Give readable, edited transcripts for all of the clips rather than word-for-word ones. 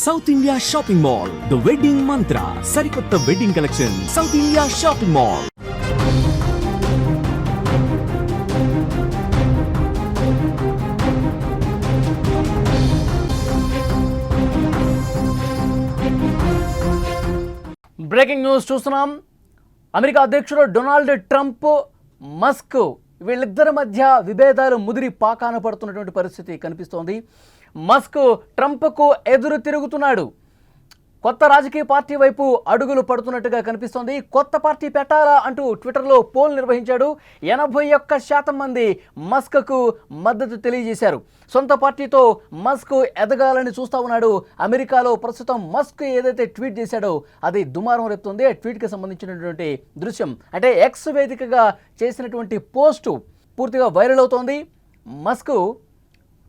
South India shopping mall, the wedding మంత్ర, సరికొత్త wedding collection, south India shopping mall. Breaking news చూస్తున్నాం. America అధ్యక్షుడు Donald Trump, Musk వీళ్ళిద్దరి మధ్య విభేదాలు ముదిరి పాకాన పడుతున్నటువంటి పరిస్థితి కనిపిస్తోంది. మస్క్ ట్రంప్కు ఎదురు తిరుగుతున్నాడు. కొత్త రాజకీయ పార్టీ వైపు అడుగులు పడుతున్నట్టుగా కనిపిస్తోంది. కొత్త పార్టీ పెట్టాలా అంటూ ట్విట్టర్లో పోల్ నిర్వహించాడు. 81% మంది మస్క్కు మద్దతు తెలియజేశారు. సొంత పార్టీతో మస్క్ ఎదగాలని చూస్తూ ఉన్నాడు. అమెరికాలో ప్రస్తుతం మస్క్ ఏదైతే ట్వీట్ చేశాడో అది దుమారం రేపుతుంది. ఆ ట్వీట్కి సంబంధించినటువంటి దృశ్యం అంటే ఎక్స్ వేదికగా చేసినటువంటి పోస్టు పూర్తిగా వైరల్ అవుతోంది. మస్క్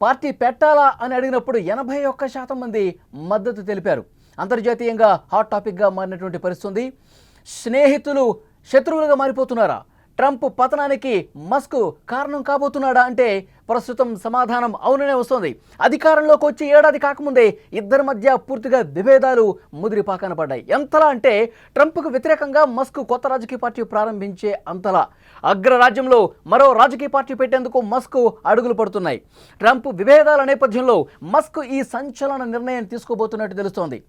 పార్టీ పెట్టాలా అని అడిగినప్పుడు 81% మంది మద్దతు తెలిపారు. అంతర్జాతీయంగా హాట్ టాపిక్గా మారినటువంటి పరిస్థితి. స్నేహితులు శత్రువులుగా మారిపోతున్నారా? ట్రంప్ పతనానికి మస్క్ కారణం కాబోతున్నాడా అంటే ప్రస్తుతం సమాధానం అవుననే వస్తుంది. అధికారంలోకి వచ్చి ఏడాది కాకముందే ఇద్దరి మధ్య పూర్తిగా విభేదాలు ముదిరి పాకాన పడ్డాయి. ఎంతలా అంటే ట్రంప్కు వ్యతిరేకంగా మస్క్ కొత్త రాజకీయ పార్టీ ప్రారంభించే అంతలా. అగ్రరాజ్యంలో మరో రాజకీయ పార్టీ పెట్టేందుకు మస్క్ అడుగులు పడుతున్నాయి. ట్రంప్ విభేదాల నేపథ్యంలో మస్క్ ఈ సంచలన నిర్ణయం తీసుకోబోతున్నట్టు తెలుస్తోంది.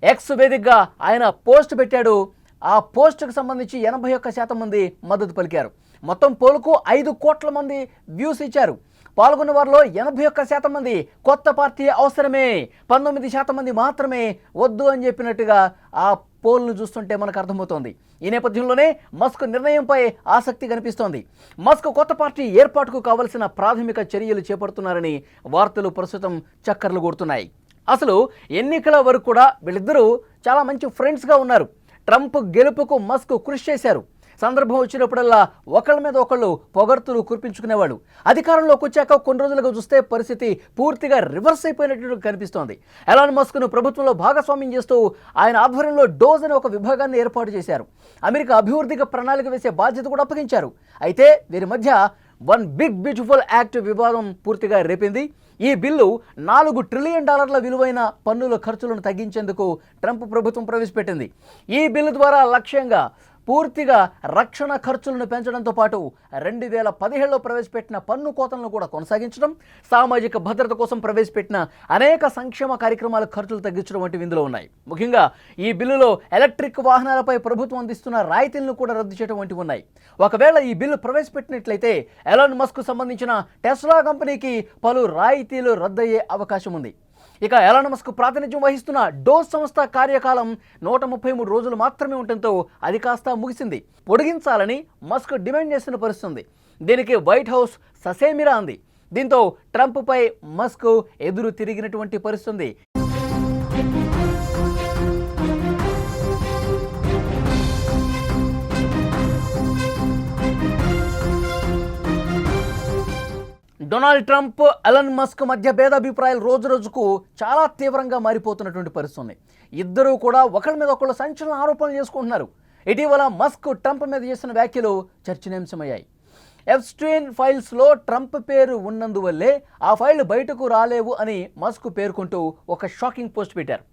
ఎక్స్ వేదికగా ఆయన పోస్ట్ పెట్టాడు. ఆ పోస్టుకు సంబంధించి 81% మంది మద్దతు పలికారు. మొత్తం పోలుకు 5 కోట్ల మంది వ్యూస్ ఇచ్చారు. పాల్గొన్న వారిలో 81% మంది కొత్త పార్టీ అవసరమే, 19% మంది మాత్రమే వద్దు అని చెప్పినట్టుగా ఆ పోల్ను చూస్తుంటే మనకు అర్థమవుతోంది. ఈ నేపథ్యంలోనే మస్క్ నిర్ణయంపై ఆసక్తి కనిపిస్తోంది. మస్క్ కొత్త పార్టీ ఏర్పాటుకు కావలసిన ప్రాథమిక చర్యలు చేపడుతున్నారని వార్తలు ప్రస్తుతం చక్కర్లు కొడుతున్నాయి. అసలు ఎన్నికల వరకు కూడా వీళ్ళిద్దరూ చాలా మంచి ఫ్రెండ్స్గా ఉన్నారు. ట్రంప్ గెలుపుకు మస్క్ కృషి చేశారు. సందర్భం వచ్చినప్పుడల్లా ఒకళ్ళ మీద ఒకళ్ళు పొగడ్తలు కురిపించుకునేవాడు. అధికారంలోకి వచ్చాక కొన్ని రోజులుగా చూస్తే పరిస్థితి పూర్తిగా రివర్స్ అయిపోయినట్టు కనిపిస్తోంది. ఎలాన్ మస్క్ను ప్రభుత్వంలో భాగస్వామ్యం చేస్తూ ఆయన ఆధ్వర్యంలో డోజ్ అనే ఒక విభాగాన్ని ఏర్పాటు చేశారు. అమెరికా అభివృద్ధికి ప్రణాళిక వేసే బాధ్యత కూడా అప్పగించారు. అయితే వీరి మధ్య వన్ బిగ్ బ్యూటిఫుల్ యాక్ట్ వివాదం పూర్తిగా రేపింది. ఈ బిల్లు $4 ట్రిలియన్ విలువైన పన్నుల ఖర్చులను తగ్గించేందుకు ట్రంప్ ప్రభుత్వం ప్రవేశపెట్టింది. ఈ బిల్లు ద్వారా లక్ష్యంగా పూర్తిగా రక్షణ ఖర్చులను పెంచడంతో పాటు 2017లో ప్రవేశపెట్టిన పన్ను కోతలను కూడా కొనసాగించడం, సామాజిక భద్రత కోసం ప్రవేశపెట్టిన అనేక సంక్షేమ కార్యక్రమాల ఖర్చులు తగ్గించడం వంటివి ఇందులో ఉన్నాయి. ముఖ్యంగా ఈ బిల్లులో ఎలక్ట్రిక్ వాహనాలపై ప్రభుత్వం అందిస్తున్న రాయితీలను కూడా రద్దు చేయడం వంటివి ఉన్నాయి. ఒకవేళ ఈ బిల్లు ప్రవేశపెట్టినట్లయితే ఎలాన్ మస్క్ సంబంధించిన టెస్లా కంపెనీకి పలు రాయితీలు రద్దయ్యే అవకాశం ఉంది. ఇక ఎలాన్ మస్క్ ప్రాతినిధ్యం వహిస్తున్న డోజ్ సంస్థ కార్యకాలం 133 రోజులు మాత్రమే ఉండటంతో అది కాస్త ముగిసింది. పొడిగించాలని మస్క్ డిమాండ్ చేస్తున్న పరిస్థితి. దీనికి వైట్ హౌస్ ససేమిరా అంది. దీంతో ట్రంప్పై మస్క్ ఎదురు తిరిగినటువంటి పరిస్థితి. డొనాల్డ్ ట్రంప్, ఎలాన్ మస్క్ మధ్య భేదాభిప్రాయాలు రోజు రోజుకు చాలా తీవ్రంగా మారిపోతున్నటువంటి పరిస్థితి. ఇద్దరూ కూడా ఒకరి మీద ఒకళ్ళు సంచలన ఆరోపణలు చేసుకుంటున్నారు. ఇటీవల మస్క్ ట్రంప్ మీద చేసిన వ్యాఖ్యలు చర్చనీయాంశమయ్యాయి. ఎప్స్టీన్ ఫైల్స్లో ట్రంప్ పేరు ఉన్నందువల్లే ఆ ఫైల్ బయటకు రాలేవు అని మస్క్ పేర్కొంటూ ఒక షాకింగ్ పోస్ట్ పెట్టారు.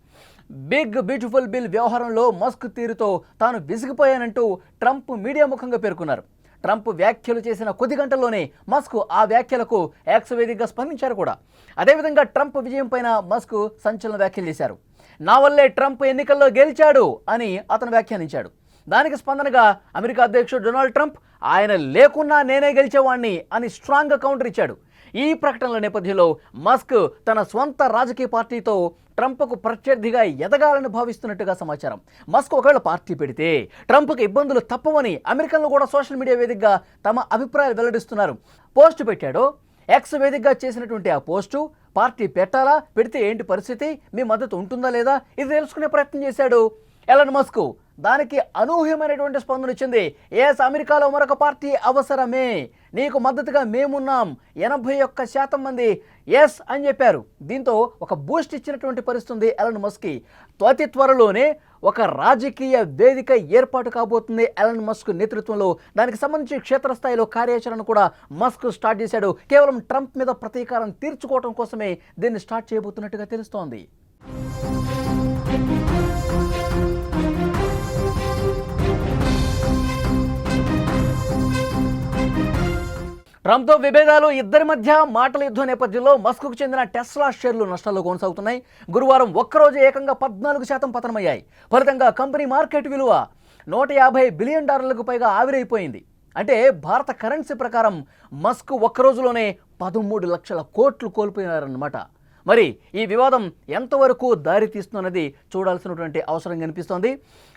బిగ్ బ్యూటిఫుల్ బిల్ వ్యవహారంలో మస్క్ తీరుతో తాను విసిగిపోయానంటూ ట్రంప్ మీడియా ముఖంగా పేర్కొన్నారు. ట్రంప్ వ్యాఖ్యలు చేసిన కొద్ది గంటల్లోనే మస్క్ ఆ వ్యాఖ్యలకు ఎక్స్ వేదికగా స్పందించారు కూడా. అదేవిధంగా ట్రంప్ విజయం పైన మస్క్ సంచలన వ్యాఖ్యలు చేశారు. నా వల్లే ట్రంప్ ఎన్నికల్లో గెలిచాడు అని అతను వ్యాఖ్యానించాడు. దానికి స్పందనగా అమెరికా అధ్యక్షుడు డొనాల్డ్ ట్రంప్ ఆయన లేకున్నా నేనే గెలిచేవాణ్ణి అని స్ట్రాంగ్గా కౌంటర్ ఇచ్చాడు. ఈ ప్రకటనల నేపథ్యంలో మస్క్ తన స్వంత రాజకీయ పార్టీతో ట్రంప్కు ప్రత్యర్థిగా ఎదగాలని భావిస్తున్నట్టుగా సమాచారం. మస్క్ ఒకవేళ పార్టీ పెడితే ట్రంప్కు ఇబ్బందులు తప్పవని అమెరికన్లు కూడా సోషల్ మీడియా వేదికగా తమ అభిప్రాయాలు వెల్లడిస్తున్నారు. పోస్టు పెట్టాడు. ఎక్స్ వేదికగా చేసినటువంటి ఆ పోస్టు పార్టీ పెట్టాలా, పెడితే ఏంటి పరిస్థితి, మీ మద్దతు ఉంటుందా లేదా ఇది తెలుసుకునే ప్రయత్నం చేశాడు ఎలాన్ మస్క్. దానికి అనూహ్యమైనటువంటి స్పందన వచ్చింది. ఎస్, అమెరికాలో మరొక పార్టీ అవసరమే, నీకు మద్దతుగా మేమున్నాం. 81% మంది ఎస్ అని చెప్పారు. దీంతో ఒక బూస్ట్ ఇచ్చినటువంటి పరిస్థితి ఎలాన్ మస్క్కి. అతి త్వరలోనే ఒక రాజకీయ వేదిక ఏర్పాటు కాబోతుంది ఎలాన్ మస్క్ నేతృత్వంలో. దానికి సంబంధించి క్షేత్రస్థాయిలో కార్యాచరణ కూడా మస్క్ స్టార్ట్ చేశాడు. కేవలం ట్రంప్ మీద ప్రతీకారం తీర్చుకోవడం కోసమే దీన్ని స్టార్ట్ చేయబోతున్నట్టుగా తెలుస్తోంది. ట్రంప్తో విభేదాలు, ఇద్దరి మధ్య మాటల యుద్ధం నేపథ్యంలో మస్క్కు చెందిన టెస్లా షేర్లు నష్టాల్లో కొనసాగుతున్నాయి. గురువారం ఒక్కరోజు ఏకంగా 14% పతనమయ్యాయి. ఫలితంగా కంపెనీ మార్కెట్ విలువ $150 బిలియన్ పైగా ఆవిరైపోయింది. అంటే భారత కరెన్సీ ప్రకారం మస్క్ ఒక్కరోజులోనే 13 లక్షల కోట్లు కోల్పోయారన్నమాట. మరి ఈ వివాదం ఎంతవరకు దారి తీస్తుందన్నది చూడాల్సినటువంటి అవసరం కనిపిస్తోంది.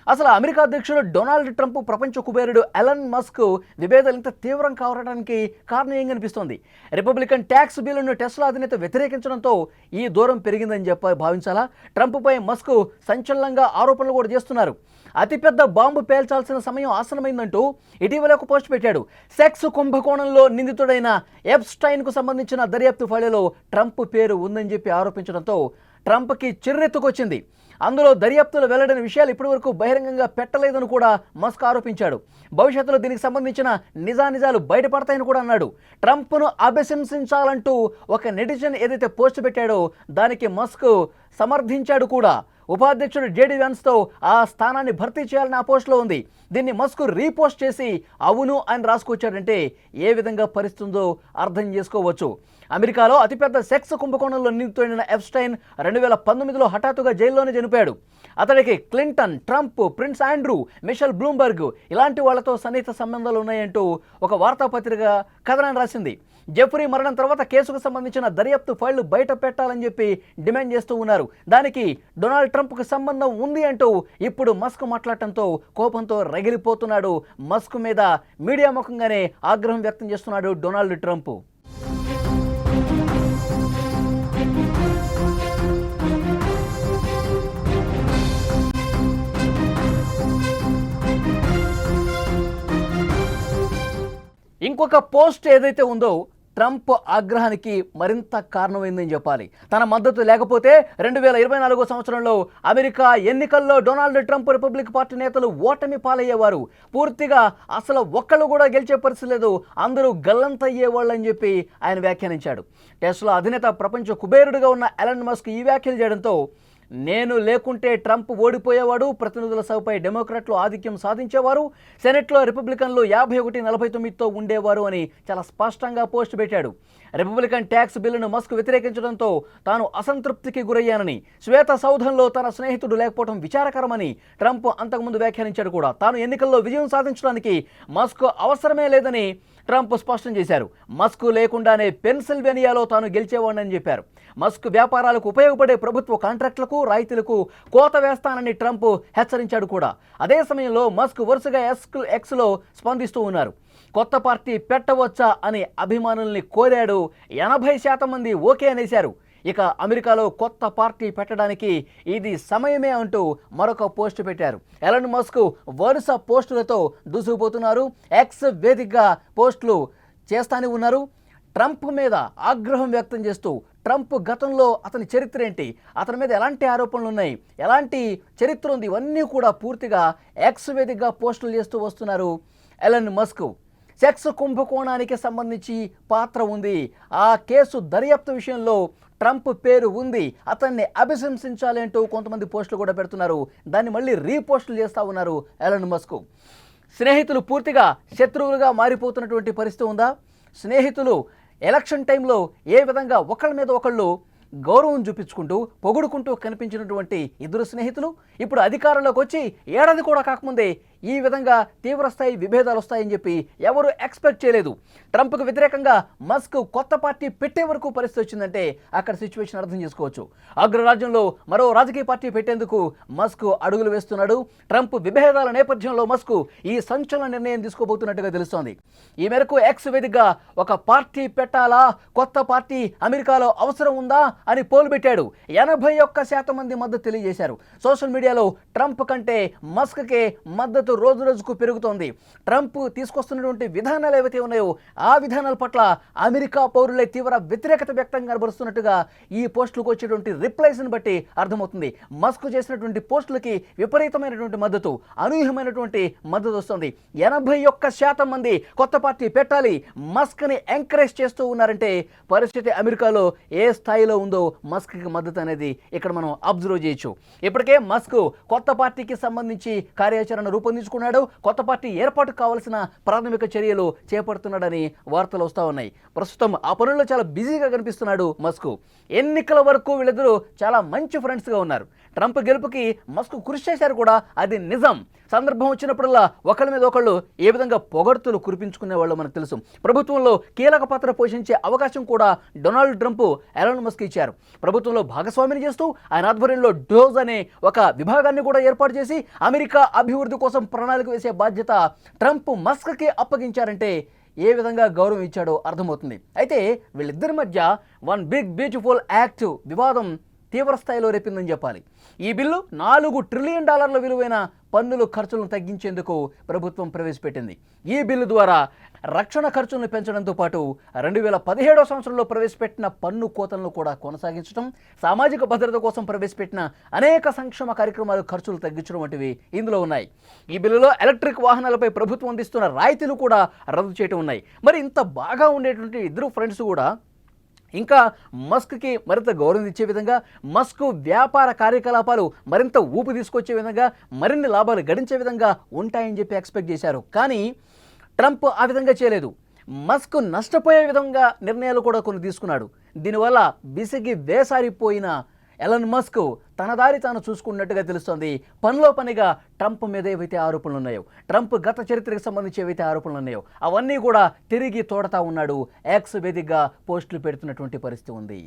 అసలు అమెరికా అధ్యక్షుడు డొనాల్డ్ ట్రంప్ ప్రపంచ కుబేరుడు ఎలన్ మస్క్ విభేదాలు ఇంత తీవ్రం కావడానికి కారణం ఏం కనిపిస్తోంది? రిపబ్లికన్ ట్యాక్స్ బిల్లును టెస్లా అధినేత వ్యతిరేకించడంతో ఈ దూరం పెరిగిందని భావించాలా? ట్రంప్పై మస్క్ సంచలనంగా ఆరోపణలు కూడా చేస్తున్నారు. అతిపెద్ద బాంబు పేల్చాల్సిన సమయం ఆసనమైందంటూ ఇటీవల ఒక పోస్ట్ పెట్టాడు. సెక్స్ కుంభకోణంలో నిందితుడైన ఎప్స్టైన్కు సంబంధించిన దర్యాప్తు ఫైలులో ట్రంప్ పేరు ఉందని చెప్పి ఆరోపించడంతో ట్రంప్కి చిర్రెత్తుకొచ్చింది. అందులో దర్యాప్తులో వెల్లడిన విషయాలు ఇప్పటివరకు బహిరంగంగా పెట్టలేదని కూడా మస్క్ ఆరోపించాడు. భవిష్యత్తులో దీనికి సంబంధించిన నిజానిజాలు బయటపడతాయని కూడా అన్నాడు. ట్రంప్ను అభిశంసించాలంటూ ఒక నెటిజన్ ఏదైతే పోస్ట్ పెట్టాడో దానికి మస్క్ సమర్థించాడు కూడా. ఉపాధ్యక్షుడు జేడీ వ్యాన్స్తో ఆ స్థానాన్ని భర్తీ చేయాలని ఆ పోస్టులో ఉంది. దీన్ని మస్క్ రీపోస్ట్ చేసి అవును అని రాసుకొచ్చాడంటే ఏ విధంగా పరిస్థితుందో అర్థం చేసుకోవచ్చు. అమెరికాలో అతిపెద్ద సెక్స్ కుంభకోణంలో నిందితుడైన ఎప్స్టైన్ 2019లో హఠాత్తుగా జైల్లోనే చనిపోయాడు. అతడికి Clinton, Trump, Prince Andrew, Michael Bloomberg ఇలాంటి వాళ్లతో సన్నిహిత సంబంధాలు ఉన్నాయంటూ ఒక వార్తాపత్రిక కథనాన్ని రాసింది. జెఫ్రీ మరణం తర్వాత కేసుకు సంబంధించిన దర్యాప్తు ఫైళ్లు బయట పెట్టాలని చెప్పి డిమాండ్ చేస్తూ ఉన్నారు. దానికి డొనాల్డ్ ట్రంప్కు సంబంధం ఉంది అంటూ ఇప్పుడు మస్క్ మాట్లాడటంతో కోపంతో రగిలిపోతున్నాడు. మస్క్ మీద మీడియా ముఖంగానే ఆగ్రహం వ్యక్తం చేస్తున్నాడు డొనాల్డ్ ట్రంప్. ఇంకొక పోస్ట్ ఏదైతే ఉందో ట్రంప్ ఆగ్రహానికి మరింత కారణమైందని చెప్పాలి. తన మద్దతు లేకపోతే 2024 సంవత్సరంలో అమెరికా ఎన్నికల్లో డొనాల్డ్ ట్రంప్ రిపబ్లిక్ పార్టీ నేతలు ఓటమి పాలయ్యేవారు. పూర్తిగా అసలు ఒక్కళ్ళు కూడా గెలిచే పరిస్థితి లేదు, అందరూ గల్లంతయ్యేవాళ్ళు అని చెప్పి ఆయన వ్యాఖ్యానించాడు. టెస్లా అధినేత ప్రపంచ కుబేరుడుగా ఉన్న ఎలన్ మస్క్ ఈ వ్యాఖ్యలు చేయడంతో నేను లేకుంటే ట్రంప్ ఓడిపోయేవాడు, ప్రతినిధుల సభపై డెమోక్రాట్లు ఆధిక్యం సాధించేవారు, సెనెట్లో రిపబ్లికన్లు 51-49తో ఉండేవారు అని చాలా స్పష్టంగా పోస్ట్ పెట్టాడు. రిపబ్లికన్ ట్యాక్స్ బిల్లును మస్క్ వ్యతిరేకించడంతో తాను అసంతృప్తికి గురయ్యానని, శ్వేత సౌధంలో తన స్నేహితుడు లేకపోవడం విచారకరమని ట్రంప్ అంతకుముందు వ్యాఖ్యానించాడు కూడా. తాను ఎన్నికల్లో విజయం సాధించడానికి మస్క్ అవసరమే లేదని ట్రంప్ స్పష్టం చేశారు. మస్క్ లేకుండానే పెన్సిల్వేనియాలో తాను గెలిచేవాడని చెప్పారు. మస్క్ వ్యాపారాలకు ఉపయోగపడే ప్రభుత్వ కాంట్రాక్టులకు, రాయితీలకు కోత వేస్తానని ట్రంప్ హెచ్చరించాడు కూడా. అదే సమయంలో మస్క్ వరుసగా ఎక్స్లో స్పందిస్తూ ఉన్నారు. కొత్త పార్టీ పెట్టవచ్చా అని అభిమానుల్ని కోరాడు. 80% మంది ఓకే అనేశారు. ఇక అమెరికాలో కొత్త పార్టీ పెట్టడానికి ఇది సమయమే అంటూ మరొక పోస్ట్ పెట్టారు. ఎలన్ మస్క్ వరుస పోస్టులతో దూసుకుపోతున్నారు. ఎక్స్ వేదికగా పోస్టులు చేస్తానే ఉన్నారు. ట్రంప్ మీద ఆగ్రహం వ్యక్తం చేస్తూ ట్రంప్ గతంలో అతని చరిత్ర ఏంటి, అతని మీద ఎలాంటి ఆరోపణలు ఉన్నాయి, ఎలాంటి చరిత్ర ఉంది, ఇవన్నీ కూడా పూర్తిగా ఎక్స్ వేదికగా పోస్టులు చేస్తూ వస్తున్నారు ఎలన్ మస్క్. సెక్స్ కుంభకోణానికి సంబంధించి పాత్ర ఉంది, ఆ కేసు దర్యాప్తు విషయంలో ట్రంప్ పేరు ఉంది, అతన్ని అభిశంసించాలి అంటూ కొంతమంది పోస్టులు కూడా పెడుతున్నారు. దాన్ని మళ్ళీ రీపోస్టులు చేస్తూ ఉన్నారు ఎలన్ మస్క్. స్నేహితులు పూర్తిగా శత్రువులుగా మారిపోతున్నటువంటి పరిస్థితి ఉందా? స్నేహితులు ఎలక్షన్ టైంలో ఏ విధంగా ఒకళ్ళ మీద ఒకళ్ళు గౌరవం చూపించుకుంటూ పొగుడుకుంటూ కనిపించినటువంటి ఇద్దరు స్నేహితులు ఇప్పుడు అధికారంలోకి వచ్చి ఏడాది కూడా కాకముందే ఈ విధంగా తీవ్రస్థాయి విభేదాలు వస్తాయని చెప్పి ఎవరు ఎక్స్పెక్ట్ చేయలేదు. ట్రంప్కు వ్యతిరేకంగా మస్క్ కొత్త పార్టీ పెట్టే వరకు పరిస్థితి వచ్చిందంటే అక్కడ సిచ్యువేషన్ అర్థం చేసుకోవచ్చు. అగ్రరాజ్యంలో మరో రాజకీయ పార్టీ పెట్టేందుకు మస్క్ అడుగులు వేస్తున్నాడు. ట్రంప్ విభేదాల నేపథ్యంలో మస్క్ ఈ సంచలన నిర్ణయం తీసుకోబోతున్నట్టుగా తెలుస్తోంది. ఈ మేరకు ఎక్స్ వేదికగా ఒక పార్టీ పెట్టాలా, కొత్త పార్టీ అమెరికాలో అవసరం ఉందా అని పోల్ పెట్టాడు. 81% మంది మద్దతు తెలియజేశారు. సోషల్ మీడియాలో ట్రంప్ కంటే మస్క్కే మద్దతు రేటు రోజు రోజుకు పెరుగుతోంది. ట్రంప్ తీసుకొస్తున్నటువంటి విధానాలు ఏవైతే ఉన్నాయో ఆ విధానాల పట్ల అమెరికా పౌరులే తీవ్ర వ్యతిరేకత వ్యక్తం కనబరుస్తున్నట్టుగా ఈ పోస్టులకు వచ్చేటువంటి రిప్లైస్ని బట్టి అర్థమవుతుంది. మస్క్ చేసినటువంటి పోస్టులకి విపరీతమైనటువంటి మద్దతు, అనూహ్యమైనటువంటి మద్దతు వస్తుంది. 81% మంది కొత్త పార్టీ పెట్టాలి, మస్క్ని ఎంకరేజ్ చేస్తూ ఉన్నారంటే పరిస్థితి అమెరికాలో ఏ స్థాయిలో ఉందో మస్క్కి మద్దతు అనేది ఇక్కడ మనం అబ్జర్వ్ చేయొచ్చు. ఇప్పటికే మస్క్ కొత్త పార్టీకి సంబంధించి కార్యాచరణ రూపొందించుకున్నాడు. కొత్త పార్టీ ఏర్పాటు కావాల్సిన ప్రాథమిక చర్యలు చేపడుతున్నాడని వార్తలు వస్తూ ఉన్నాయి. ప్రస్తుతం ఆ పనుల్లో చాలా బిజీగా కనిపిస్తున్నాడు మస్క్. ఎన్నికల వరకు వీళ్ళిద్దరూ చాలా మంచి ఫ్రెండ్స్గా ఉన్నారు. ట్రంప్ గెలుపుకి మస్క్ కృషి చేశారు కూడా, అది నిజం. సందర్భం వచ్చినప్పుడల్లా ఒకళ్ళ మీద ఒకళ్ళు ఏ విధంగా పొగడ్తలు కురిపించుకునే వాళ్ళు మనకు తెలుసు. ప్రభుత్వంలో కీలక పాత్ర పోషించే అవకాశం కూడా డొనాల్డ్ ట్రంప్ ఎలాన్ మస్క్ ఇచ్చారు. ప్రభుత్వంలో భాగస్వామిని చేస్తూ ఆయన ఆధ్వర్యంలో డోజ్ అనే ఒక విభాగాన్ని కూడా ఏర్పాటు చేసి అమెరికా అభివృద్ధి కోసం ప్రణాళిక వేసే బాధ్యత ట్రంప్ మస్క్కి అప్పగించారంటే ఏ విధంగా గౌరవం ఇచ్చాడో అర్థమవుతుంది. అయితే వీళ్ళిద్దరి మధ్య వన్ బిగ్ బ్యూటిఫుల్ యాక్ట్ వివాదం తీవ్ర స్థాయిలో రేపిందని చెప్పాలి. ఈ బిల్లు $4 ట్రిలియన్ విలువైన పన్నుల ఖర్చులను తగ్గించేందుకు ప్రభుత్వం ప్రవేశపెట్టింది. ఈ బిల్లు ద్వారా రక్షణ ఖర్చులను పెంచడంతో పాటు 2017 సంవత్సరంలో ప్రవేశపెట్టిన పన్ను కోతలను కూడా కొనసాగించడం, సామాజిక భద్రత కోసం ప్రవేశపెట్టిన అనేక సంక్షేమ కార్యక్రమాలు ఖర్చులు తగ్గించడం వంటివి ఇందులో ఉన్నాయి. ఈ బిల్లులో ఎలక్ట్రిక్ వాహనాలపై ప్రభుత్వం అందిస్తున్న రాయితీలు కూడా రద్దు చేయడం ఉన్నాయి. మరి ఇంత బాగా ఉండేటువంటి ఇద్దరు ఫ్రెండ్స్ కూడా ఇంకా మస్క్కి మరింత గౌరవం ఇచ్చే విధంగా, మస్క్ వ్యాపార కార్యకలాపాలు మరింత ఊపు తీసుకొచ్చే విధంగా, మరిన్ని లాభాలు గడించే విధంగా ఉంటాయని చెప్పి ఎక్స్పెక్ట్ చేశారు. కానీ ట్రంప్ ఆ విధంగా చేయలేదు. మస్క్ నష్టపోయే విధంగా నిర్ణయాలు కూడా కొన్ని తీసుకున్నాడు. దీనివల్ల విసిగి వేసారిపోయిన ఎలన్ మస్క్ తన దారి తాను చూసుకున్నట్టుగా తెలుస్తోంది. పనిలో పనిగా ట్రంప్ మీద ఏవైతే ఆరోపణలు ఉన్నాయో, ట్రంప్ గత చరిత్రకు సంబంధించి ఏవైతే ఆరోపణలు ఉన్నాయో అవన్నీ కూడా తిరిగి తోడతా ఉన్నాడు. ఎక్స్ వేదికగా పోస్టులు పెడుతున్నటువంటి పరిస్థితి ఉంది.